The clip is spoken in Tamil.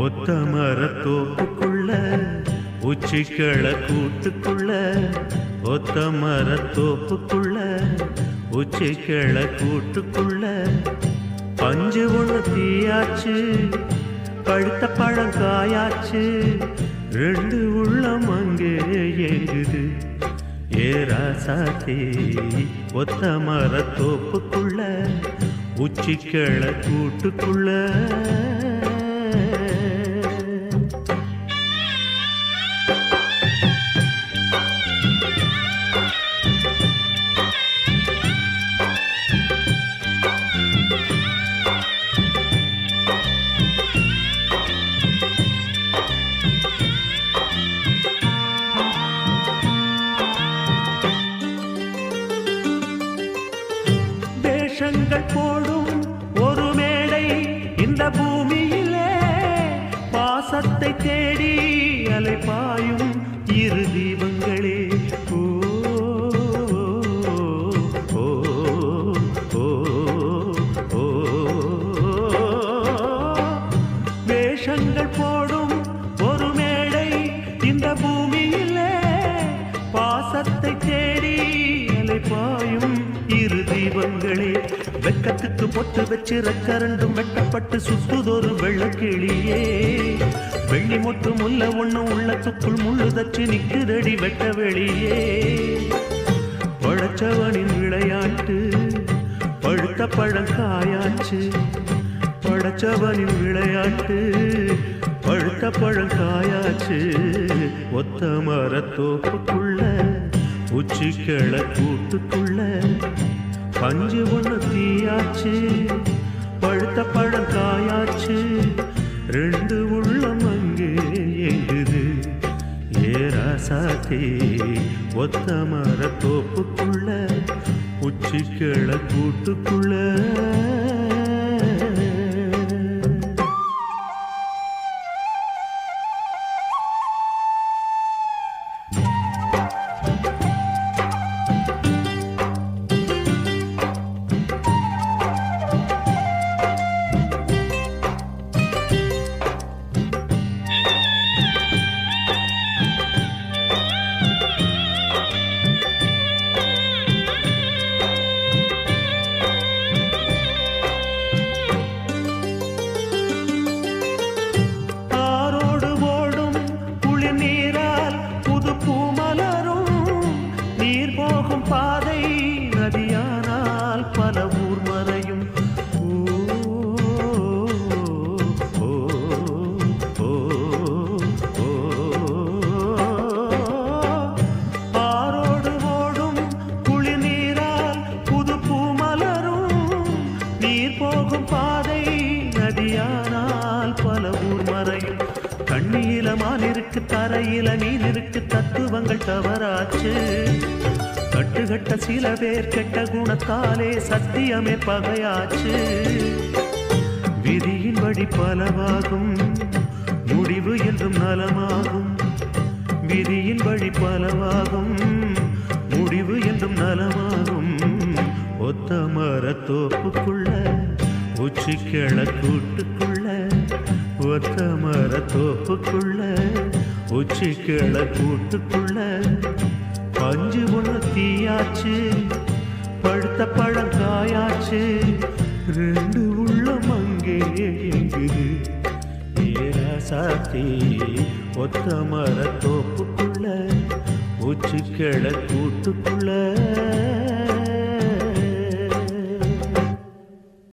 ஒத்த மரத்தோப்புக்குள்ள உச்சிக்கள கூட்டுக்குள்ள ஒத்த மரத்தோப்புக்குள்ள உச்சிக்கள கூட்டுக்குள்ள பஞ்சு ஒண்ணு தீயாச்சு பழுத்த பழம் காயாச்சு ரெண்டு உள்ளம் அங்கே ஏங்குது ஏராசாத்தே ஒத்த மரத்தோப்புக்குள்ள உச்சிக்கள கூட்டுக்குள்ள வேஷங்கள் போடும் ஒரு மேடை இந்த பூமியிலே பாசத்தை தேடி அலைபாயும் இரு தீபங்களே ஓ ஓ ஓ ஓ வேஷங்கள் போடும் ஒரு மேடை இந்த பூமியிலே பாசத்தை தேடி அலைபாயும் இரு தீபங்களே வெக்கத்துக்கு பொட்டு வச்சு ரெக்கரண்டும் வெட்டப்பட்டு சுத்துதொரு வெள்ளக்கிளியே வெள்ளி மொட்டு முல்ல ஒண்ணு உள்ளத்துக்குள் முள்ளு தச்சு நிக்குதடி வெட்ட வெளியே படைச்சவனின் விளையாட்டு பழுத்த பழம் காயாச்சு படைச்சவனின் விளையாட்டு பழுத்த பழம் காயாச்சு ஒத்த மரத்தோப்புக்குள்ள உச்சிக்கள கூட்டுக்குள்ள பஞ்சு ஒண்ணு தீயாச்சு பழுத்த பழம் காயாச்சு ரெண்டு உள்ளம் அங்கே எங்குது ஏராசாத்தே ஒத்த மரத்தோப்புக்குள்ள உச்சிக்கள கூட்டுக்குள்ள பாதை நதியானால் பல ஊர் மறையும் ஆரோடு ஓடும் குளிர் நீரால் புது பூ மலரும் நீர் போகும் பாதை நதியானால் பல ஊர் மறையும் கண்ணியில மான் இருக்கு தரையில மீன் இருக்கு தத்துவங்கள் தவறாச்சு கட்டுகட்ட சில பேர் கெட்ட குணத்தாலே சத்தியமே பகையாச்சு விதியின் வழி பலவாகும் முடிவு என்றும் நலமாகும் விதியின் வழி பலவாகும் முடிவு என்றும் நலமாகும் ஒத்த மரத்தோப்புக்குள்ள உச்சிக்கள கூட்டுக்குள்ள ஒத்த மரத்தோப்புக்குள்ள உச்சிக்கள கூட்டுக்குள்ள பஞ்சு ஒண்ணு தீயாச்சு பழுத்த பழம் காயாச்சு ரெண்டு உள்ளம் அங்கே எங்குது ஏராசாத்தே ஒத்த மரத்தோப்புக்குள்ள உச்சிக்கள கூட்டுக்குள்ள